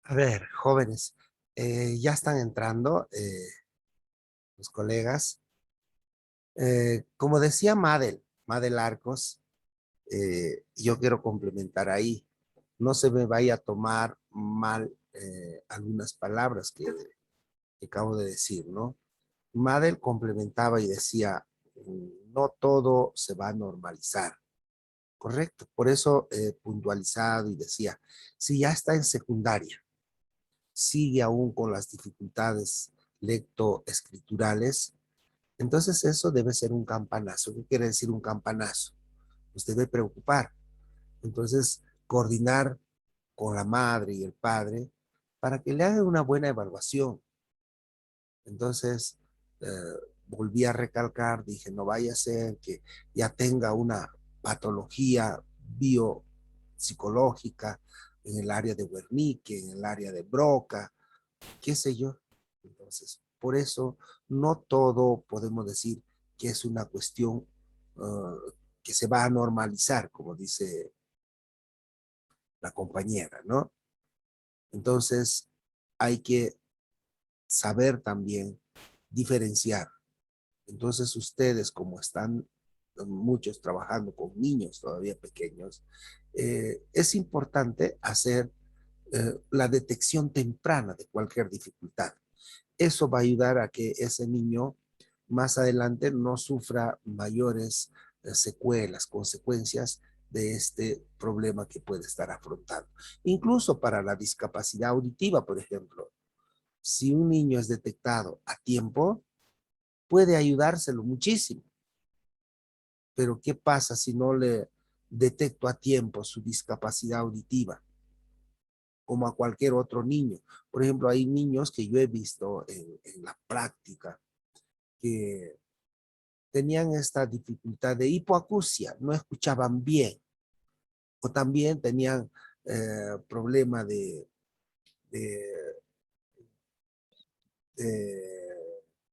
A ver, jóvenes, ya están entrando los colegas. Como decía Madel Arcos, yo quiero complementar ahí. No se me vaya a tomar mal algunas palabras que acabo de decir, ¿no? Madel complementaba y decía, no todo se va a normalizar, ¿correcto? Por eso puntualizado y decía, si ya está en secundaria, sigue aún con las dificultades lectoescriturales, entonces eso debe ser un campanazo. ¿Qué quiere decir un campanazo? Pues debe preocupar. Entonces, coordinar con la madre y el padre para que le hagan una buena evaluación. Entonces, eh, volví a recalcar, dije, no vaya a ser que ya tenga una patología biopsicológica en el área de Wernicke, en el área de Broca, qué sé yo. Entonces, por eso no todo podemos decir que es una cuestión que se va a normalizar, como dice la compañera, ¿no? Entonces, hay que saber también diferenciar. Entonces, ustedes, como están muchos trabajando con niños todavía pequeños, es importante hacer la detección temprana de cualquier dificultad. Eso va a ayudar a que ese niño más adelante no sufra mayores secuelas, consecuencias de este problema que puede estar afrontando. Incluso para la discapacidad auditiva, por ejemplo, si un niño es detectado a tiempo, puede ayudárselo muchísimo. Pero ¿qué pasa si no le detecto a tiempo su discapacidad auditiva? Como a cualquier otro niño. Por ejemplo, hay niños que yo he visto en la práctica que tenían esta dificultad de hipoacusia, no escuchaban bien, o también tenían problema de, de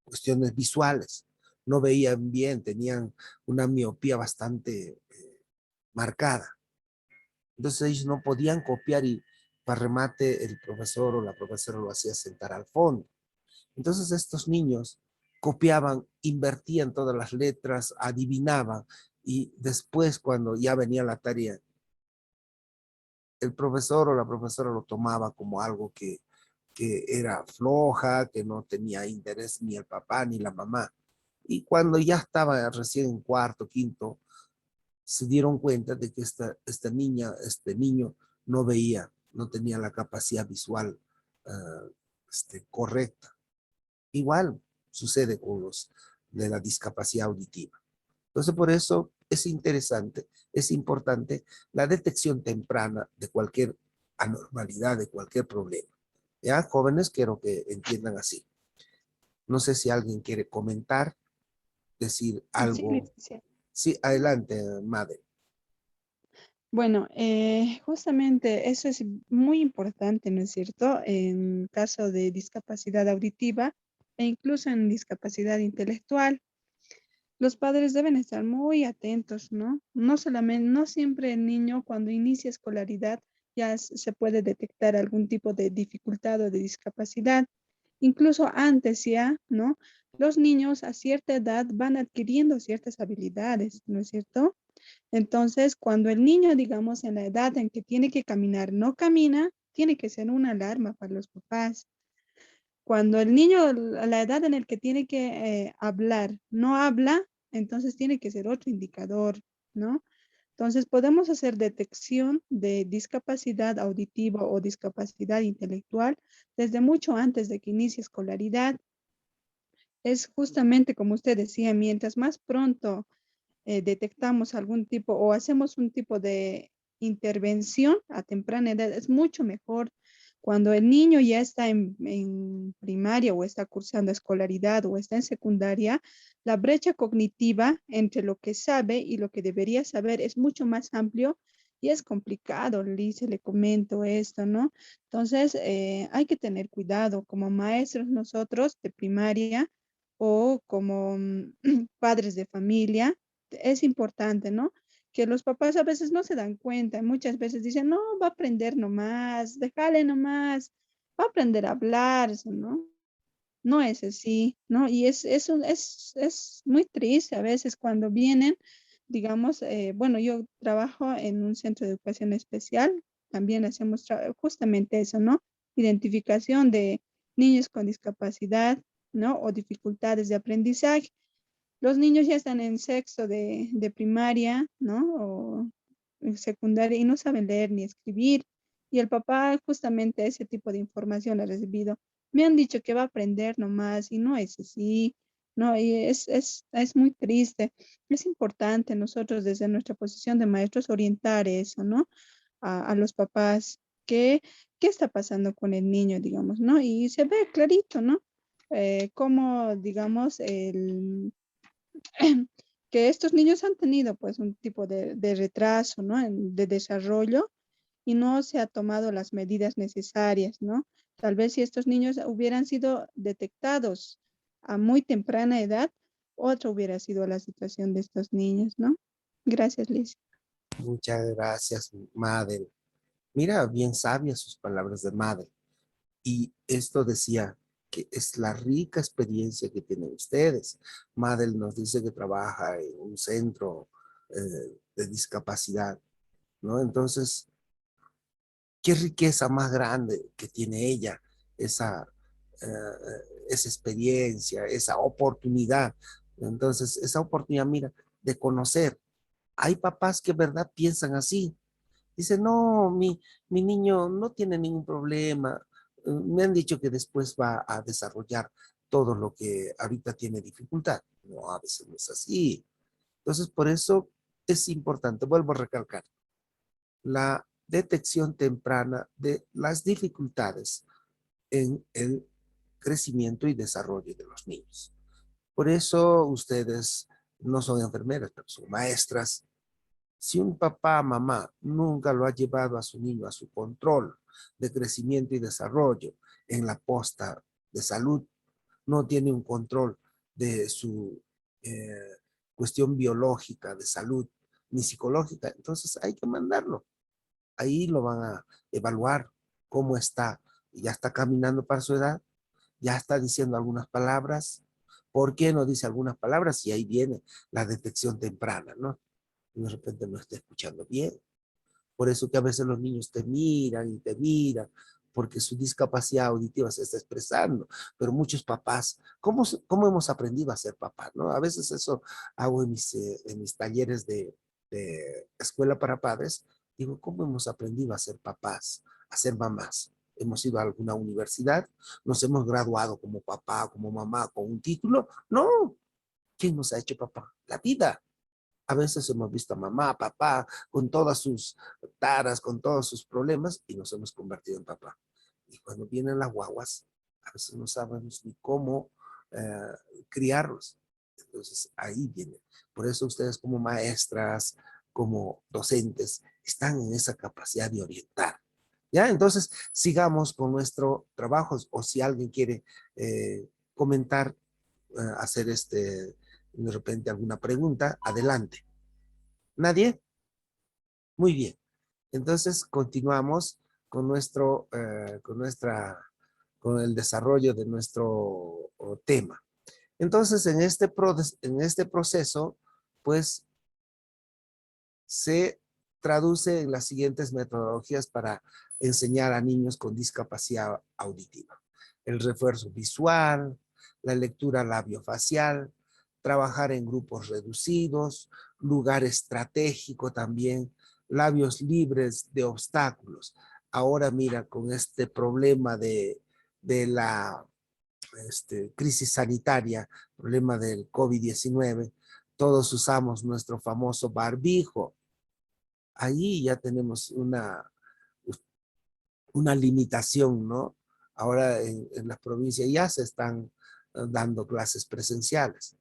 cuestiones visuales, no veían bien, tenían una miopía bastante marcada. Entonces ellos no podían copiar y para remate el profesor o la profesora lo hacía sentar al fondo. Entonces estos niños copiaban, invertían todas las letras, adivinaban y después cuando ya venía la tarea, el profesor o la profesora lo tomaba como algo que era floja, que no tenía interés ni el papá ni la mamá. Y cuando ya estaba recién en cuarto, quinto, se dieron cuenta de que esta niña, este niño, no veía, no tenía la capacidad visual correcta. Igual sucede con los de la discapacidad auditiva. Entonces, por eso es interesante, es importante la detección temprana de cualquier anormalidad, de cualquier problema. Ya, jóvenes, quiero que entiendan así. No sé si alguien quiere comentar, decir Sí, algo. licenciada. Sí, adelante, madre. Bueno, justamente eso es muy importante, ¿no es cierto? En caso de discapacidad auditiva e incluso en discapacidad intelectual, los padres deben estar muy atentos, ¿no? No solamente, no siempre el niño cuando inicia escolaridad ya se puede detectar algún tipo de dificultad o de discapacidad. Incluso antes ya, ¿no? Los niños a cierta edad van adquiriendo ciertas habilidades, ¿no es cierto? Entonces, cuando el niño, digamos, en la edad en que tiene que caminar, no camina, tiene que ser una alarma para los papás. Cuando el niño, a la edad en la que tiene que hablar, no habla, entonces tiene que ser otro indicador, ¿no? Entonces, podemos hacer detección de discapacidad auditiva o discapacidad intelectual desde mucho antes de que inicie escolaridad. Es justamente como usted decía, mientras más pronto detectamos algún tipo o hacemos un tipo de intervención a temprana edad, es mucho mejor. Cuando el niño ya está en primaria o está cursando escolaridad o está en secundaria, la brecha cognitiva entre lo que sabe y lo que debería saber es mucho más amplio y es complicado, Lice, le comento esto, ¿no? Entonces, hay que tener cuidado como maestros nosotros de primaria o como padres de familia es importante, ¿no? Que los papás a veces no se dan cuenta, muchas veces dicen, no, va a aprender nomás, déjale nomás. va a aprender a hablar, eso, ¿no? No es así, ¿no? Y es muy triste a veces cuando vienen, digamos, bueno, yo trabajo en un centro de educación especial, también hacemos justamente eso, ¿no? Identificación de niños con discapacidad, ¿no? O dificultades de aprendizaje. Los niños ya están en sexto de primaria, ¿no? O en secundaria y no saben leer ni escribir. Y el papá justamente ese tipo de información ha recibido. Me han dicho que va a aprender nomás y no es así, ¿no? Y es muy triste. Es importante nosotros desde nuestra posición de maestros orientar eso, ¿no? A los papás. ¿Qué está pasando con el niño, digamos, ¿no? Y se ve clarito, ¿no? Cómo, digamos, que estos niños han tenido pues un tipo de retraso, ¿no? De desarrollo y no se ha tomado las medidas necesarias, ¿no? Tal vez si estos niños hubieran sido detectados a muy temprana edad, otra hubiera sido la situación de estos niños, ¿no? Gracias, Liz. Muchas gracias, Madel. Mira, bien sabias sus palabras de Madel. Y esto decía que es la rica experiencia que tienen ustedes. Madel nos dice que trabaja en un centro de discapacidad, ¿no? Entonces, qué riqueza más grande que tiene ella, esa, esa experiencia, esa oportunidad. Entonces, esa oportunidad, mira, de conocer. Hay papás que, ¿verdad?, piensan así. Dice, no, mi niño no tiene ningún problema. Me han dicho que después va a desarrollar todo lo que ahorita tiene dificultad. No, a veces no es así. Entonces, por eso es importante, vuelvo a recalcar, la detección temprana de las dificultades en el crecimiento y desarrollo de los niños. Por eso ustedes no son enfermeras, pero son maestras. Si un papá, mamá, nunca lo ha llevado a su niño a su control de crecimiento y desarrollo en la posta de salud, no tiene un control de su eh, cuestión biológica, de salud, ni psicológica, entonces hay que mandarlo. Ahí lo van a evaluar cómo está. Ya está caminando para su edad, ya está diciendo algunas palabras. ¿Por qué no dice algunas palabras? Y ahí viene la detección temprana, ¿no? Y de repente no está escuchando bien. Por eso que a veces los niños te miran, porque su discapacidad auditiva se está expresando. Pero muchos papás, ¿cómo hemos aprendido a ser papás? ¿No? A veces eso hago en mis talleres de escuela para padres. Digo, ¿cómo hemos aprendido a ser papás, a ser mamás? ¿Hemos ido a alguna universidad? ¿Nos hemos graduado como papá, como mamá, con un título? No. ¿Quién nos ha hecho papá? La vida. A veces hemos visto a mamá, papá, con todas sus taras, con todos sus problemas, y nos hemos convertido en papá. Y cuando vienen las guaguas, a veces no sabemos ni cómo criarlos. Entonces ahí viene. Por eso ustedes como maestras, como docentes, están en esa capacidad de orientar. ¿Ya? Entonces sigamos con nuestro trabajo, o si alguien quiere comentar, hacer de repente alguna pregunta, adelante. ¿Nadie? Muy bien. Entonces continuamos con con el desarrollo de nuestro tema. Entonces, en este proceso, pues se traduce en las siguientes metodologías para enseñar a niños con discapacidad auditiva. El refuerzo visual, la lectura labiofacial, trabajar en grupos reducidos, lugar estratégico también, labios libres de obstáculos. Ahora mira, con este problema de la crisis sanitaria, problema del COVID-19, todos usamos nuestro famoso barbijo. Ahí ya tenemos una limitación, ¿no? Ahora en las provincias ya se están dando clases presenciales,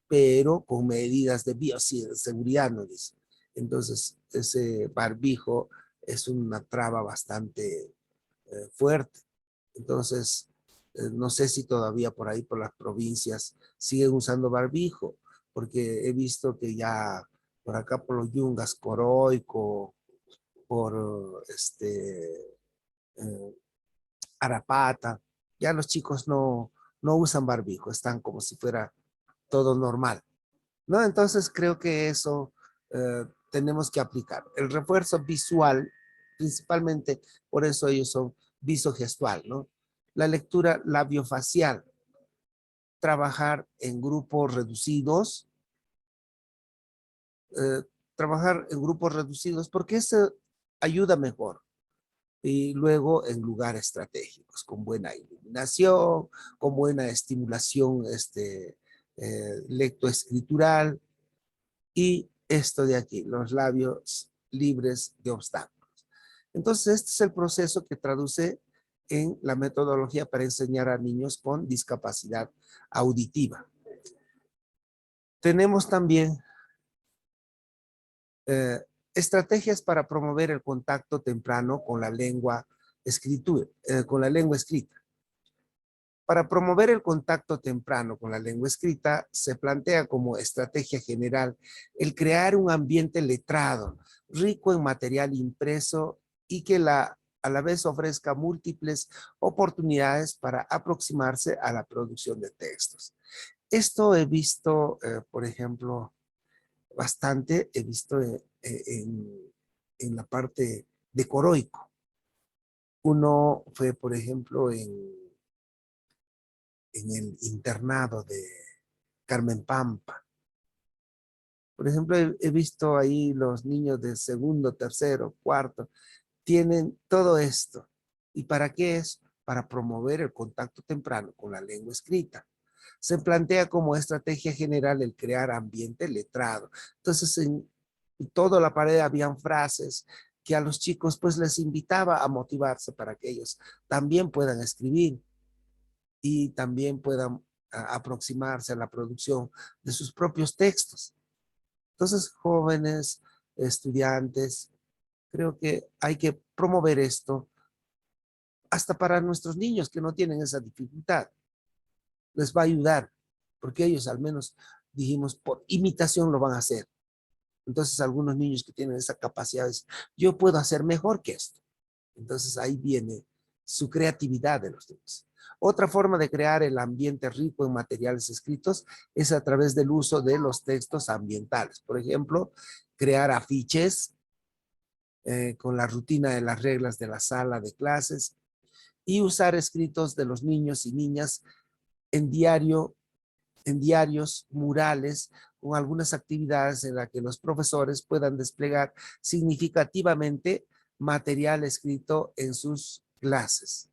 pero con medidas de bioseguridad, nos dice. Entonces, ese barbijo es una traba bastante fuerte. Entonces, no sé si todavía por ahí, por las provincias, siguen usando barbijo, porque he visto que ya por acá, por los Yungas, Coroico, por Arapata. Ya los chicos no usan barbijo, están como si fuera todo normal, ¿no? Entonces creo que eso tenemos que aplicar. El refuerzo visual, principalmente, por eso ellos son visogestual, ¿no? La lectura labiofacial, trabajar en grupos reducidos, eh, trabajar en grupos reducidos, porque eso ayuda mejor. Y luego en lugares estratégicos, con buena iluminación, con buena estimulación lectoescritural, y esto de aquí, los labios libres de obstáculos. Entonces, este es el proceso que traduce en la metodología para enseñar a niños con discapacidad auditiva. Tenemos también eh, estrategias para promover el contacto temprano con la lengua con la lengua escrita. Para promover el contacto temprano con la lengua escrita, se plantea como estrategia general el crear un ambiente letrado, rico en material impreso y que a la vez ofrezca múltiples oportunidades para aproximarse a la producción de textos. Esto he visto, por ejemplo, bastante, he visto en la parte de Coroico. Uno fue, por ejemplo, en el internado de Carmen Pampa. Por ejemplo, he visto ahí los niños de segundo, tercero, cuarto, tienen todo esto. ¿Y para qué es? Para promover el contacto temprano con la lengua escrita. Se plantea como estrategia general el crear ambiente letrado. Entonces, en toda la pared habían frases que a los chicos pues les invitaba a motivarse para que ellos también puedan escribir y también puedan aproximarse a la producción de sus propios textos. Entonces, jóvenes, estudiantes, creo que hay que promover esto hasta para nuestros niños que no tienen esa dificultad. Les va a ayudar, porque ellos al menos, dijimos, por imitación lo van a hacer. Entonces, algunos niños que tienen esa capacidad de decir, yo puedo hacer mejor que esto. Entonces, ahí viene su creatividad de los niños. Otra forma de crear el ambiente rico en materiales escritos es a través del uso de los textos ambientales. Por ejemplo, crear afiches con la rutina de las reglas de la sala de clases y usar escritos de los niños y niñas en diarios, murales, con algunas actividades en las que los profesores puedan desplegar significativamente material escrito en sus clases.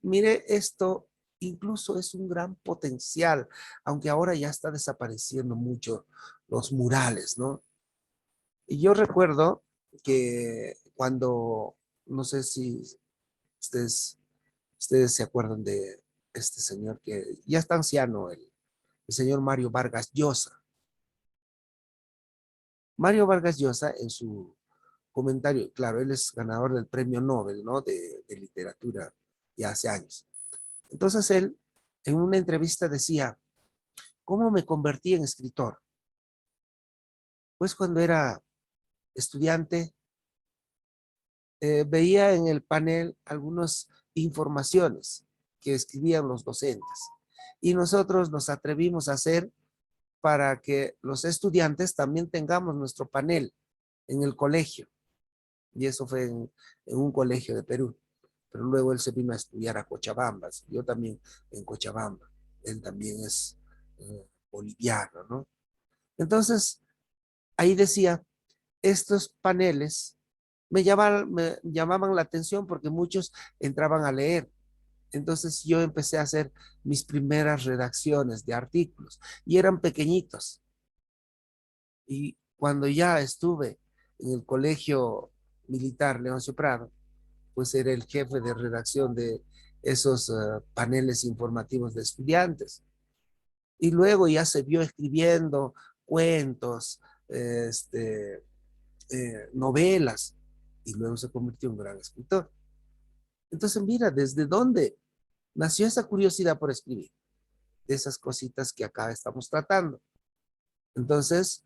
Mire, esto incluso es un gran potencial, aunque ahora ya está desapareciendo mucho los murales, ¿no? Y yo recuerdo que cuando, no sé si ustedes, ustedes se acuerdan de este señor que ya está anciano, el señor Mario Vargas Llosa. Mario Vargas Llosa en su comentario, claro, él es ganador del premio Nobel, ¿no? De literatura ya hace años. Entonces él en una entrevista decía, ¿cómo me convertí en escritor? Pues cuando era estudiante, veía en el panel algunas informaciones que escribían los docentes y nosotros nos atrevimos a hacer para que los estudiantes también tengamos nuestro panel en el colegio. Y eso fue en un colegio de Perú. Pero luego él se vino a estudiar a Cochabamba. Yo también en Cochabamba. Él también es boliviano, ¿no? Entonces, ahí decía, estos paneles me llamaban la atención porque muchos entraban a leer. Entonces yo empecé a hacer mis primeras redacciones de artículos y eran pequeñitos. Y cuando ya estuve en el colegio militar Leoncio Prado, pues era el jefe de redacción de esos paneles informativos de estudiantes. Y luego ya se vio escribiendo cuentos, novelas, y luego se convirtió en un gran escritor. Entonces, mira, ¿desde dónde nació esa curiosidad por escribir? De esas cositas que acá estamos tratando. Entonces,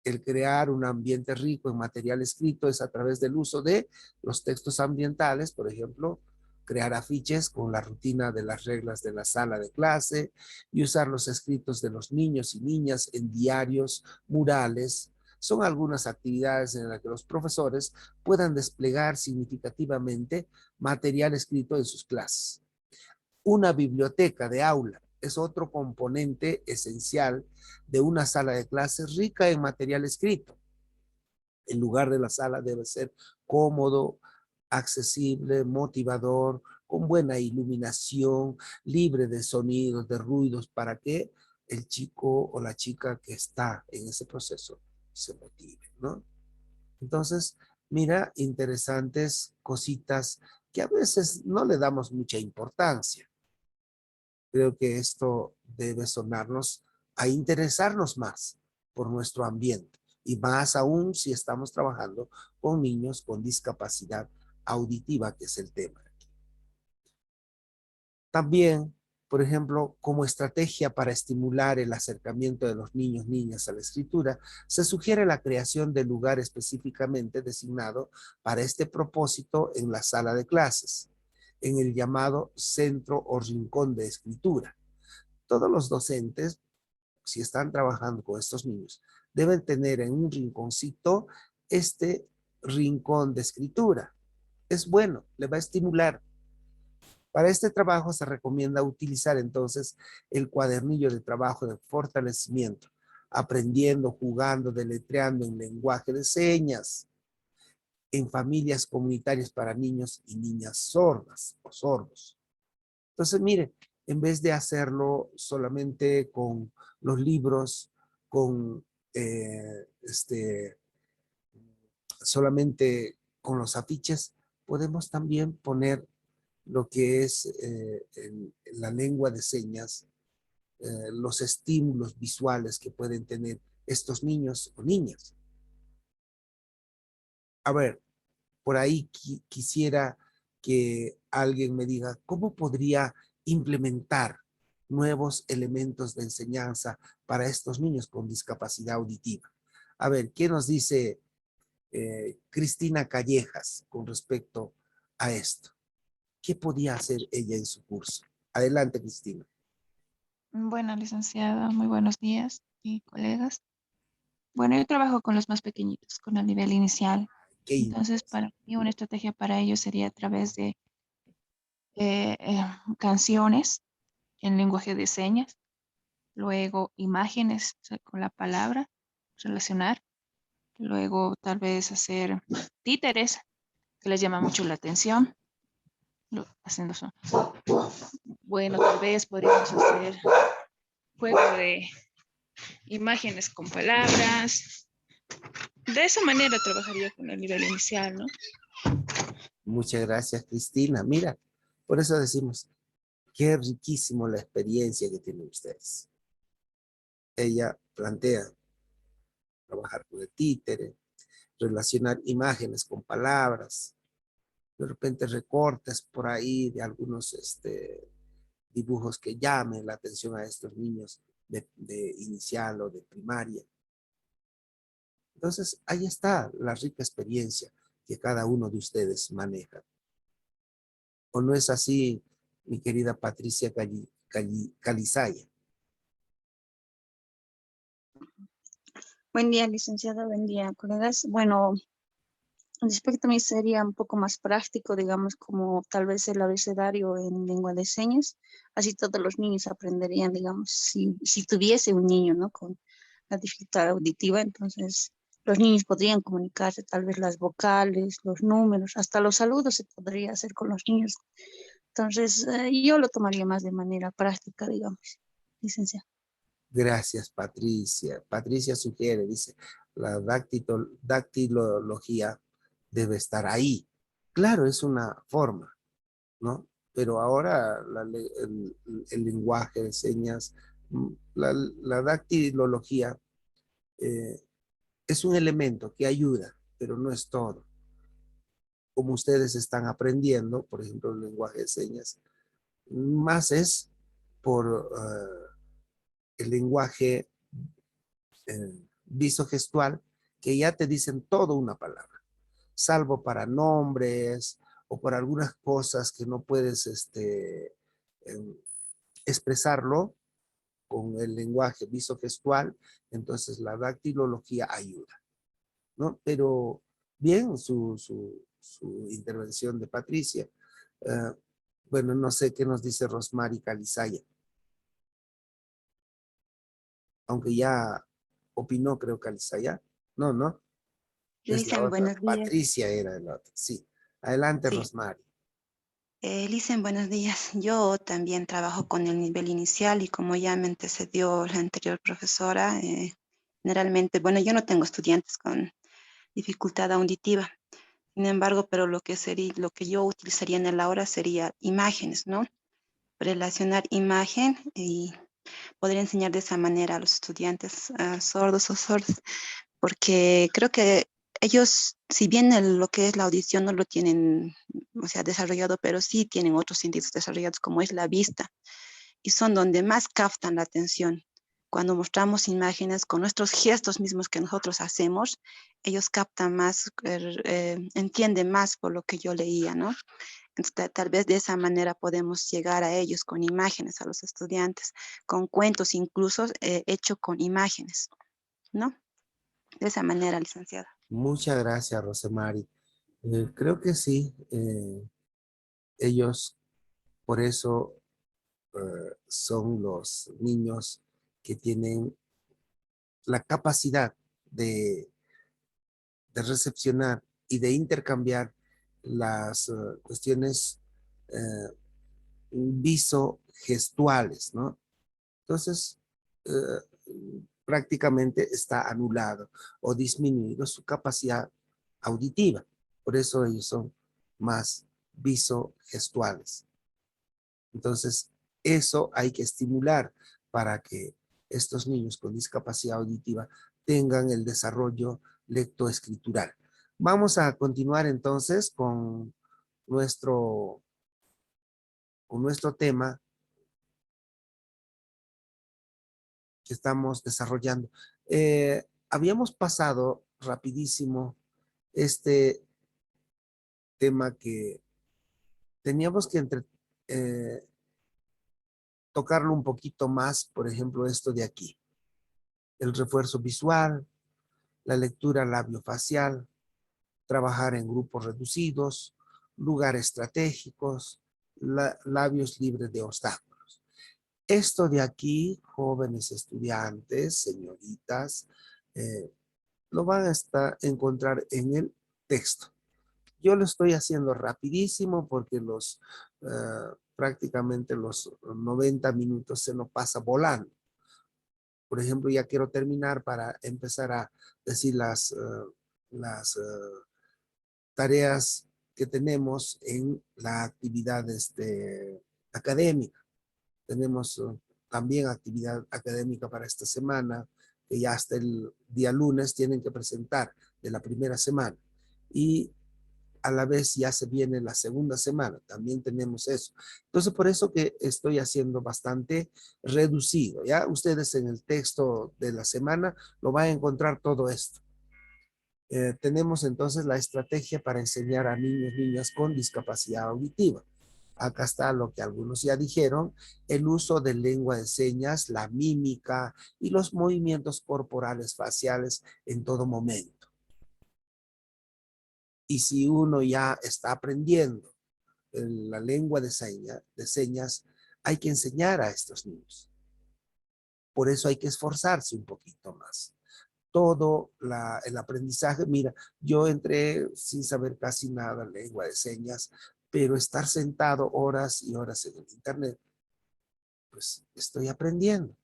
El crear un ambiente rico en material escrito es a través del uso de los textos ambientales, por ejemplo, crear afiches con la rutina de las reglas de la sala de clase y usar los escritos de los niños y niñas en diarios, murales. Son algunas actividades en las que los profesores puedan desplegar significativamente material escrito en sus clases. Una biblioteca de aula es otro componente esencial de una sala de clases rica en material escrito. El lugar de la sala debe ser cómodo, accesible, motivador, con buena iluminación, libre de sonidos, de ruidos, para que el chico o la chica que está en ese proceso se motive, ¿no? Entonces, mira, interesantes cositas que a veces no le damos mucha importancia. Creo que esto debe sonarnos a interesarnos más por nuestro ambiente y más aún si estamos trabajando con niños con discapacidad auditiva, que es el tema. También, por ejemplo, como estrategia para estimular el acercamiento de los niños, niñas a la escritura, se sugiere la creación de lugar específicamente designado para este propósito en la sala de clases, en el llamado centro o rincón de escritura. Todos los docentes, si están trabajando con estos niños, deben tener en un rinconcito este rincón de escritura. Es bueno, le va a estimular. Para este trabajo se recomienda utilizar entonces el cuadernillo de trabajo de fortalecimiento, aprendiendo, jugando, deletreando en lenguaje de señas, en familias comunitarias para niños y niñas sordas o sordos. Entonces, mire, en vez de hacerlo solamente con los libros, con solamente con los afiches, podemos también poner lo que es en la lengua de señas, los estímulos visuales que pueden tener estos niños o niñas. A ver, por ahí quisiera que alguien me diga cómo podría implementar nuevos elementos de enseñanza para estos niños con discapacidad auditiva. A ver, ¿qué nos dice Cristina Callejas con respecto a esto? ¿Qué podía hacer ella en su curso? Adelante, Cristina. Bueno, licenciada, muy buenos días y colegas. Bueno, yo trabajo con los más pequeñitos, con el nivel inicial. ¿Qué Entonces, para mí, una estrategia para ellos sería a través de canciones en lenguaje de señas, luego imágenes, o sea, con la palabra, relacionar, luego tal vez hacer títeres, que les llama mucho la atención, haciendo eso. Bueno, tal vez podríamos hacer juego de imágenes con palabras. De esa manera trabajaría con el nivel inicial, ¿no? Muchas gracias, Cristina. Mira, por eso decimos, qué riquísimo la experiencia que tienen ustedes. Ella plantea trabajar con el títere, relacionar imágenes con palabras, de repente recortes por ahí de algunos dibujos que llamen la atención a estos niños de inicial o de primaria. Entonces, ahí está la rica experiencia que cada uno de ustedes maneja. ¿O no es así, mi querida Patricia Calizaya? Buen día, licenciada, buen día, colegas. Bueno, respecto a mí sería un poco más práctico, digamos, como tal vez el abecedario en lengua de señas. Así todos los niños aprenderían, digamos, si tuviese un niño, ¿no? Con la dificultad auditiva, entonces los niños podrían comunicarse, tal vez las vocales, los números, hasta los saludos se podría hacer con los niños. Entonces, yo lo tomaría más de manera práctica, digamos, licenciada. Gracias, Patricia. Patricia sugiere, dice, la dactilología debe estar ahí. Claro, es una forma, ¿no? Pero ahora el lenguaje de señas, la dactilología es un elemento que ayuda, pero no es todo. Como ustedes están aprendiendo, por ejemplo, el lenguaje de señas, más es por el lenguaje visogestual que ya te dicen toda una palabra, salvo para nombres o por algunas cosas que no puedes expresarlo con el lenguaje visogestual, entonces la dactilología ayuda, ¿no? Pero bien su intervención de Patricia. Bueno, no sé qué nos dice Rosmary Calizaya. Aunque ya opinó, creo, Calizaya. No, no. Es la Licen, otra. buenos días. Patricia era la otra. Sí. Adelante, Sí, Rosmary. Licen, buenos días. Yo también trabajo con el nivel inicial y como ya me antecedió la anterior profesora, generalmente, bueno, yo no tengo estudiantes con dificultad auditiva. Sin embargo, pero lo que sería, lo que yo utilizaría en el aula sería imágenes, ¿no? Relacionar imagen y poder enseñar de esa manera a los estudiantes sordos o sordas, porque creo que ellos, si bien lo que es la audición no lo tienen, o sea, desarrollado, pero sí tienen otros sentidos desarrollados como es la vista y son donde más captan la atención. Cuando mostramos imágenes con nuestros gestos mismos que nosotros hacemos, ellos captan más, entienden más por lo que yo leía, ¿no? Entonces, tal vez de esa manera podemos llegar a ellos con imágenes, a los estudiantes, con cuentos incluso hecho con imágenes, ¿no? De esa manera, licenciada. Muchas gracias, Rosemary. Creo que sí. Ellos, por eso, son los niños que tienen la capacidad de, de recepcionar y de intercambiar las cuestiones visogestuales, ¿no? Entonces, prácticamente está anulado o disminuido su capacidad auditiva. Por eso ellos son más visogestuales. Entonces, eso hay que estimular para que estos niños con discapacidad auditiva tengan el desarrollo lectoescritural. Vamos a continuar entonces nuestro, con nuestro tema que estamos desarrollando. Habíamos pasado rapidísimo este tema que teníamos que eh, tocarlo un poquito más, por ejemplo, esto de aquí. El refuerzo visual, la lectura labiofacial, trabajar en grupos reducidos, lugares estratégicos, labios libres de obstáculos. Esto de aquí, jóvenes estudiantes, señoritas, lo van a encontrar en el texto. Yo lo estoy haciendo rapidísimo porque prácticamente los 90 minutos se nos pasa volando. Por ejemplo, ya quiero terminar para empezar a decir las tareas que tenemos en la actividad académica. Tenemos también actividad académica para esta semana, que ya hasta el día lunes tienen que presentar de la primera semana. Y a la vez ya se viene la segunda semana, también tenemos eso. Entonces, por eso que estoy haciendo bastante reducido, ¿ya? Ustedes en el texto de la semana lo van a encontrar todo esto. Tenemos entonces la estrategia para enseñar a niños y niñas con discapacidad auditiva. Acá está lo que algunos ya dijeron, el uso de lengua de señas, la mímica y los movimientos corporales faciales en todo momento. Y si uno ya está aprendiendo la lengua de señas, hay que enseñar a estos niños. Por eso hay que esforzarse un poquito más. Todo el aprendizaje, mira, yo entré sin saber casi nada lengua de señas, pero estar sentado horas y horas en el internet, pues estoy aprendiendo.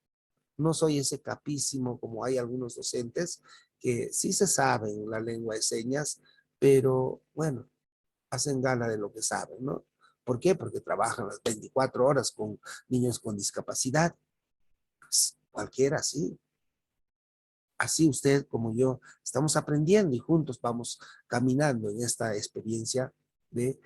No soy ese capísimo como hay algunos docentes que sí se saben la lengua de señas, pero bueno, hacen gala de lo que saben, ¿no? ¿Por qué? Porque trabajan las 24 horas con niños con discapacidad. Pues cualquiera, sí. Así usted como yo estamos aprendiendo y juntos vamos caminando en esta experiencia de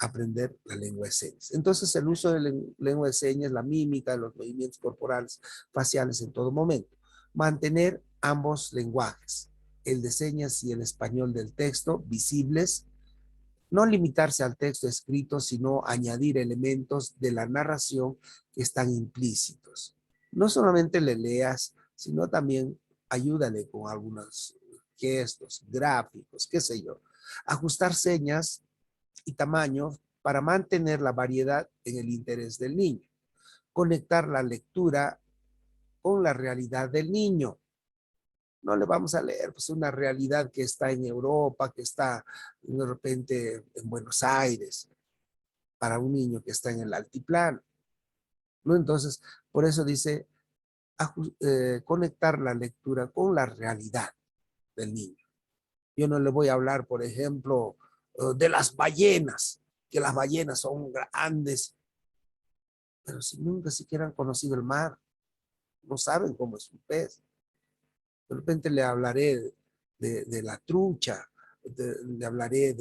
aprender la lengua de señas. Entonces el uso de la lengua de señas, la mímica, los movimientos corporales, faciales en todo momento. Mantener ambos lenguajes, el de señas y el español del texto, visibles. No limitarse al texto escrito, sino añadir elementos de la narración que están implícitos. No solamente le leas, sino también ayúdale con algunos gestos, gráficos, qué sé yo. Ajustar señas y tamaño para mantener la variedad en el interés del niño. Conectar la lectura con la realidad del niño. No le vamos a leer pues una realidad que está en Europa, que está de repente en Buenos Aires, para un niño que está en el altiplano, ¿no? Entonces, por eso dice conectar la lectura con la realidad del niño. Yo no le voy a hablar, por ejemplo, de las ballenas, que las ballenas son grandes, pero si nunca siquiera han conocido el mar, no saben cómo es un pez. De repente le hablaré de la trucha, le hablaré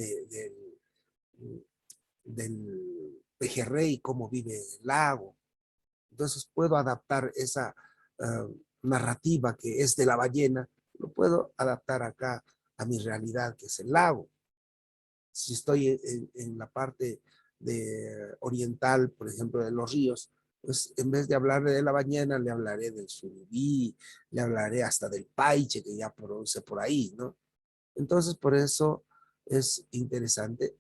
del pejerrey, cómo vive en el lago. Entonces puedo adaptar esa narrativa que es de la ballena, lo puedo adaptar acá a mi realidad, que es el lago. Si estoy en la parte oriental, por ejemplo, de los ríos, pues en vez de hablarle de la ballena, le hablaré del surubí, le hablaré hasta del paiche, que ya produce por ahí, ¿no? Entonces, por eso es interesante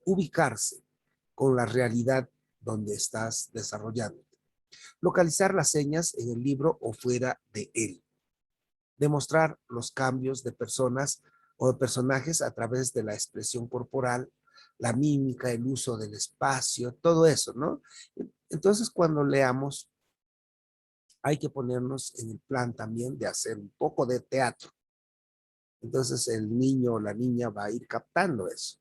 ubicarse con la realidad donde estás desarrollando. Localizar las señas en el libro o fuera de él. Demostrar los cambios de personas o de personajes a través de la expresión corporal, la mímica, el uso del espacio, todo eso, ¿no? Entonces, cuando leamos, hay que ponernos en el plan también de hacer un poco de teatro. Entonces, el niño o la niña va a ir captando eso.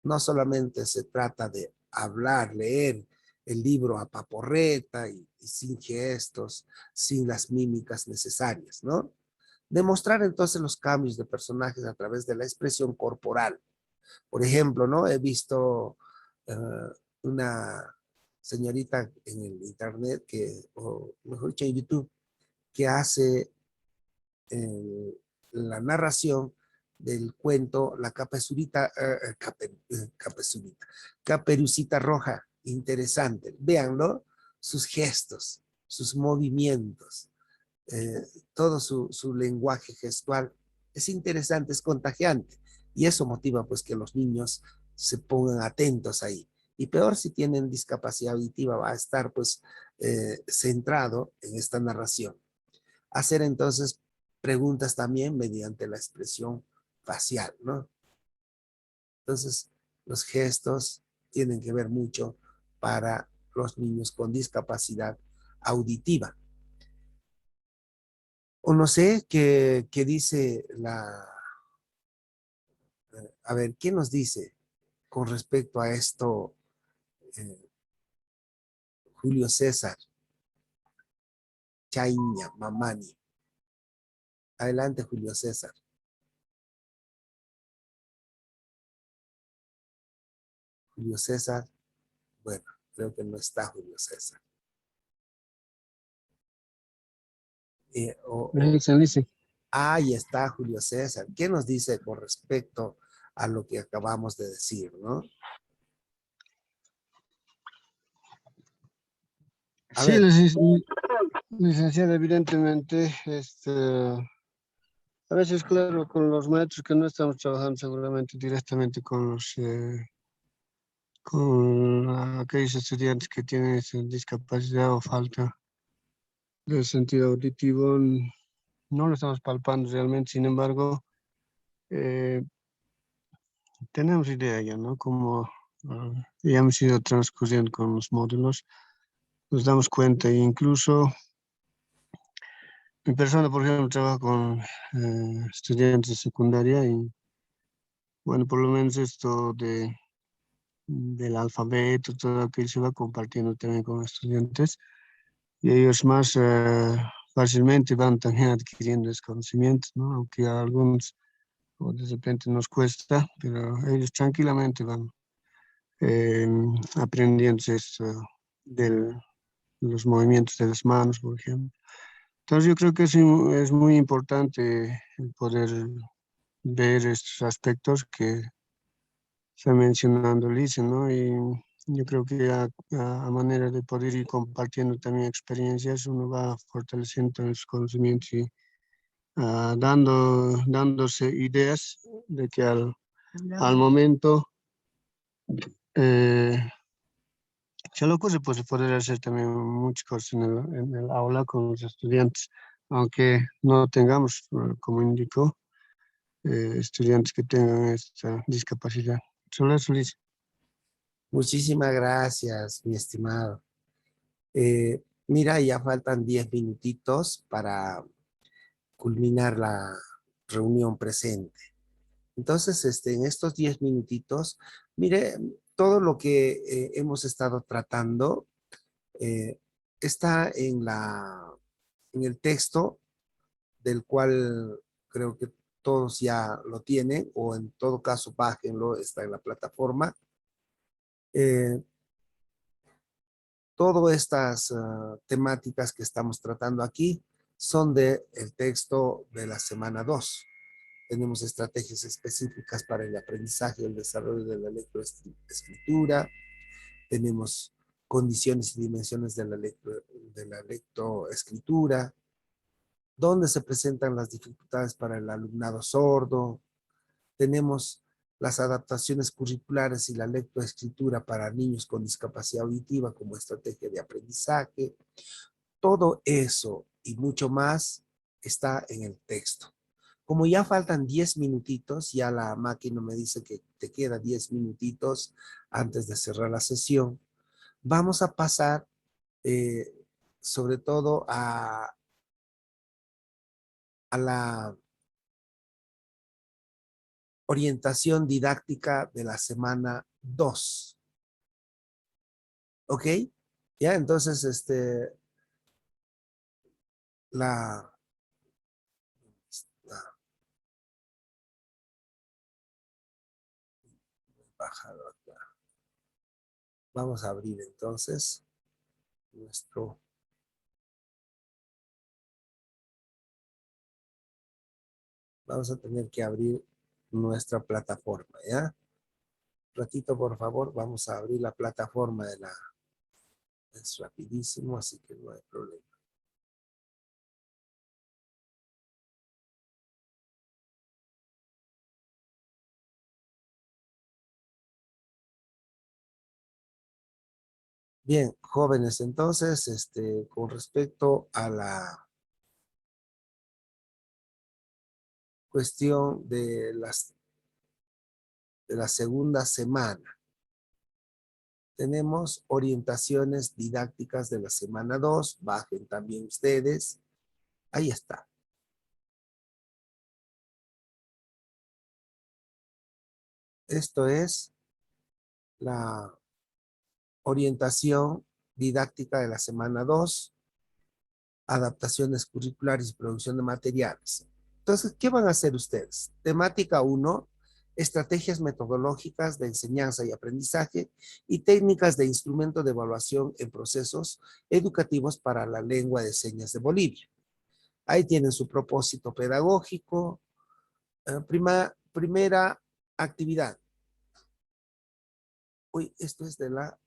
No solamente se trata de hablar, leer el libro a paporreta y sin gestos, sin las mímicas necesarias, ¿no? Demostrar entonces los cambios de personajes a través de la expresión corporal. Por ejemplo, ¿no? He visto una señorita en el internet o mejor dicho en YouTube, que hace la narración del cuento La Caperucita Roja. Interesante. Véanlo, sus gestos, sus movimientos, todo su lenguaje gestual. Es interesante, es contagiante. Y eso motiva pues que los niños se pongan atentos ahí. Y peor si tienen discapacidad auditiva, va a estar pues centrado en esta narración. Hacer entonces preguntas también mediante la expresión facial, ¿no? Entonces, los gestos tienen que ver mucho para los niños con discapacidad auditiva. O no sé qué dice a ver, ¿qué nos dice con respecto a esto Julio César Chaiña Mamani? Adelante, Julio César. Julio César, bueno, creo que no está Julio César. Ahí está Julio César. ¿Qué nos dice con respecto a lo que acabamos de decir, no? A Sí, ver. licenciado, evidentemente, a veces, claro, con los maestros que no estamos trabajando seguramente directamente con aquellos estudiantes que tienen esa discapacidad o falta de sentido auditivo, no lo estamos palpando realmente. Sin embargo, tenemos idea ya, ¿no? Como ya hemos ido transcurriendo con los módulos, nos damos cuenta e incluso mi persona, por ejemplo, trabaja con estudiantes de secundaria y, bueno, por lo menos esto del alfabeto, todo aquello se va compartiendo también con estudiantes y ellos más fácilmente van también adquiriendo esos conocimientos, ¿no? Aunque a algunos o de repente nos cuesta, pero ellos tranquilamente van aprendiendo esto los movimientos de las manos, por ejemplo. Entonces yo creo que es muy importante el poder ver estos aspectos que está mencionando Lice, ¿no? Y yo creo que a manera de poder ir compartiendo también experiencias, uno va fortaleciendo sus conocimientos y dándose ideas de que al momento se le ocurre pues poder hacer también muchas cosas en el aula con los estudiantes, aunque no tengamos, como indicó, estudiantes que tengan esta discapacidad. Solo eso, Lice. Muchísimas gracias, mi estimado. Mira, ya faltan 10 minutitos para culminar la reunión presente. Entonces, en estos 10 minutitos, mire, todo lo que hemos estado tratando está en el texto, del cual creo que todos ya lo tienen, o en todo caso, bájenlo, está en la plataforma. Todas estas temáticas que estamos tratando aquí son del texto de la semana 2. Tenemos estrategias específicas para el aprendizaje y el desarrollo de la lectoescritura. Tenemos condiciones y dimensiones de la lectoescritura, donde se presentan las dificultades para el alumnado sordo. Tenemos las adaptaciones curriculares y la lectoescritura para niños con discapacidad auditiva como estrategia de aprendizaje. Todo eso y mucho más está en el texto. Como ya faltan 10 minutitos, ya la máquina me dice que te queda 10 minutitos antes de cerrar la sesión, vamos a pasar sobre todo a la orientación didáctica de la semana 2. ¿Ok? Ya, entonces, la bajado acá. Vamos a abrir entonces vamos a tener que abrir nuestra plataforma, ¿ya? Un ratito, por favor, vamos a abrir la plataforma es rapidísimo, así que no hay problema. Bien, jóvenes, entonces, con respecto a la cuestión de la segunda semana, tenemos orientaciones didácticas de la semana 2. Bajen también ustedes. Ahí está. Esto es la orientación didáctica de la semana 2, adaptaciones curriculares y producción de materiales. Entonces, ¿qué van a hacer ustedes? Temática 1, estrategias metodológicas de enseñanza y aprendizaje y técnicas de instrumento de evaluación en procesos educativos para la lengua de señas de Bolivia. Ahí tienen su propósito pedagógico. Primera actividad. Uy, esto es de la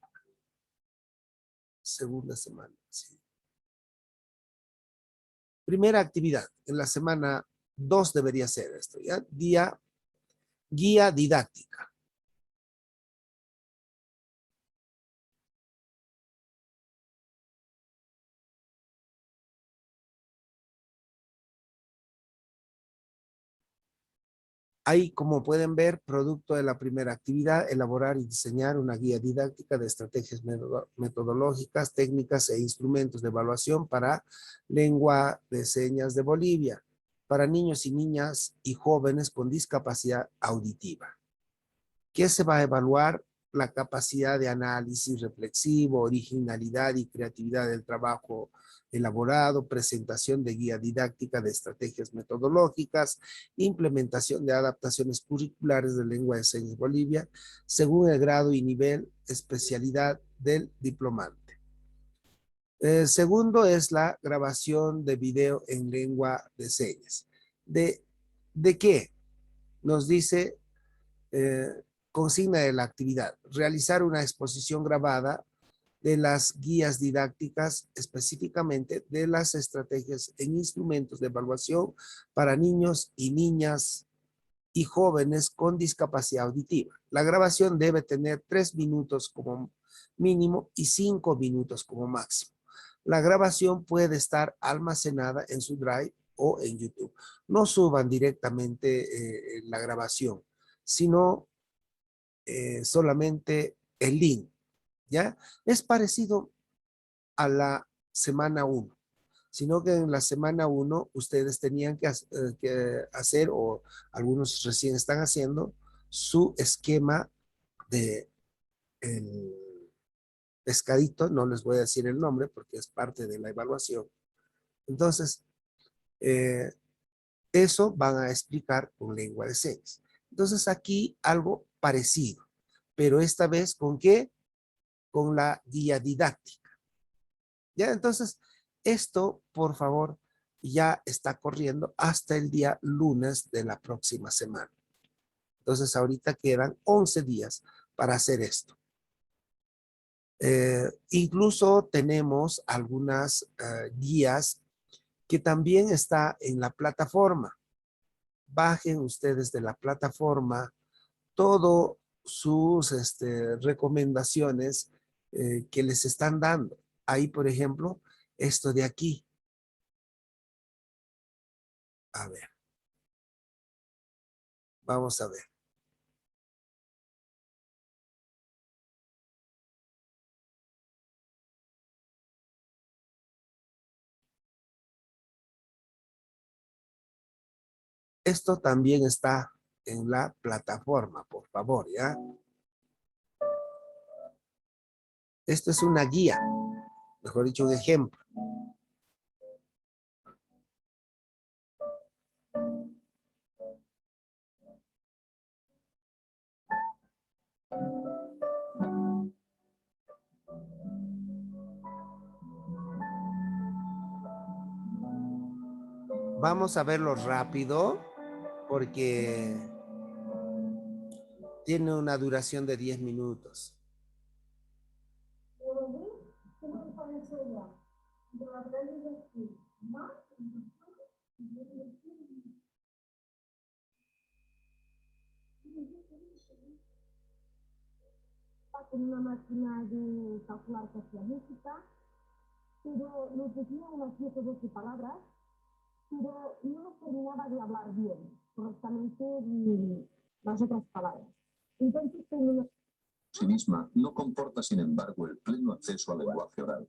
segunda semana. Sí. Primera actividad. En la semana 2 debería ser esto, ¿ya? Guía didáctica. Ahí, como pueden ver, producto de la primera actividad, elaborar y diseñar una guía didáctica de estrategias metodológicas, técnicas e instrumentos de evaluación para lengua de señas de Bolivia, para niños y niñas y jóvenes con discapacidad auditiva. ¿Qué se va a evaluar? La capacidad de análisis reflexivo, originalidad y creatividad del trabajo elaborado, presentación de guía didáctica de estrategias metodológicas, implementación de adaptaciones curriculares de lengua de señas Bolivia, según el grado y nivel, especialidad del diplomante. Segundo es la grabación de video en lengua de señas. ¿De qué? Nos dice consigna de la actividad. Realizar una exposición grabada de las guías didácticas, específicamente de las estrategias en instrumentos de evaluación para niños y niñas y jóvenes con discapacidad auditiva. La grabación debe tener 3 minutos como mínimo y 5 minutos como máximo. La grabación puede estar almacenada en su Drive o en YouTube. No suban directamente la grabación, sino solamente el link, ¿ya? Es parecido a la semana 1, sino que en la semana 1 ustedes tenían que hacer, o algunos recién están haciendo, su esquema de el pescadito. No les voy a decir el nombre porque es parte de la evaluación. Entonces, eh, eso van a explicar con lengua de señas. Entonces aquí algo parecido, pero esta vez ¿con qué? Con la guía didáctica. ¿Ya? Entonces, esto, por favor, ya está corriendo hasta el día lunes de la próxima semana. Entonces, ahorita quedan 11 días para hacer esto. Incluso tenemos algunas guías que también está en la plataforma. Bajen ustedes de la plataforma todas sus recomendaciones que les están dando. Ahí, por ejemplo, esto de aquí. A ver. Vamos a ver. Esto también está en la plataforma, por favor, ¿ya? Esto es una guía, mejor dicho, un ejemplo. Vamos a verlo rápido porque tiene una duración de 10 minutos. Con una máquina de calcular música, pero nos decía unas 7 o 12 palabras, pero no nos terminaba de hablar bien, correctamente, las otras palabras. Entonces, Sí misma no comporta, sin embargo, el pleno acceso al lenguaje oral.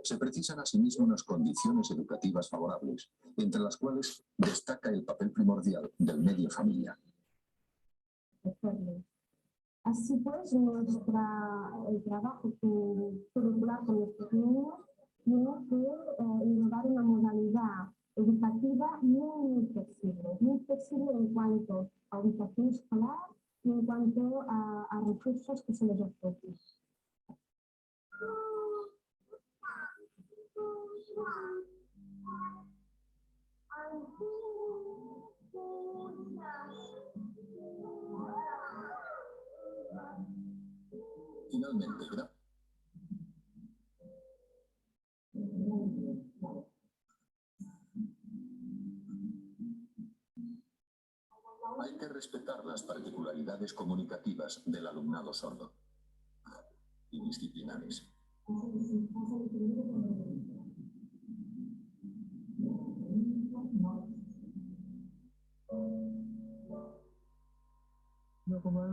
Se precisan asimismo unas condiciones educativas favorables, entre las cuales destaca el papel primordial del medio familiar. Así pues, el trabajo curricular con estos niños tiene que innovar una modalidad educativa muy flexible en cuanto a ubicación escolar y en cuanto a recursos que se les ofrecen. Finalmente, hay que respetar las particularidades comunicativas del alumnado sordo y disciplinares. No, como